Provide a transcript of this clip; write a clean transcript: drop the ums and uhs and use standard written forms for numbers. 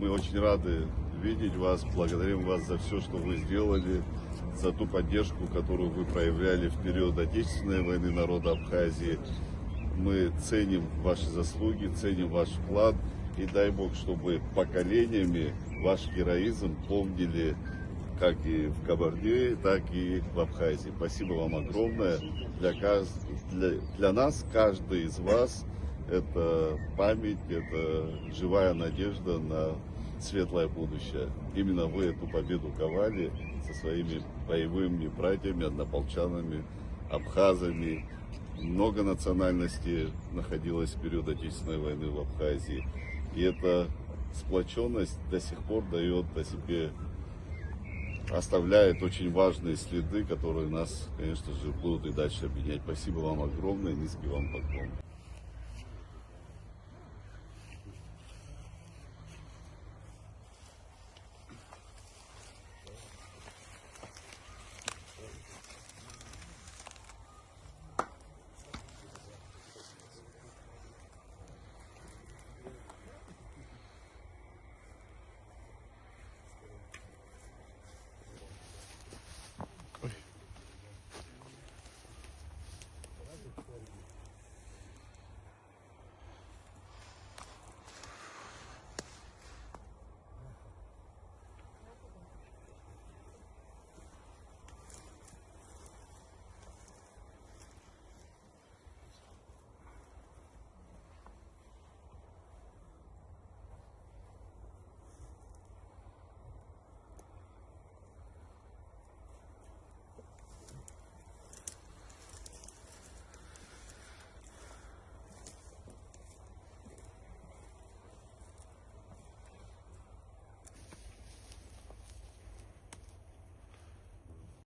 Мы очень рады видеть вас, благодарим вас за все, что вы сделали, за ту поддержку, которую вы проявляли в период Отечественной войны народа Абхазии. Мы ценим ваши заслуги, ценим ваш вклад, и дай Бог, чтобы поколениями ваш героизм помнили как и в Кабарде, так и в Абхазии. Спасибо вам огромное. Для нас каждый из вас это память, это живая надежда на светлое будущее. Именно вы эту победу ковали со своими боевыми братьями, однополчанами, абхазами. Много национальностей находилось в период Отечественной войны в Абхазии. И эта сплоченность до сих пор дает о себе, оставляет очень важные следы, которые нас, конечно же, будут и дальше объединять. Спасибо вам огромное, низкий вам поклон.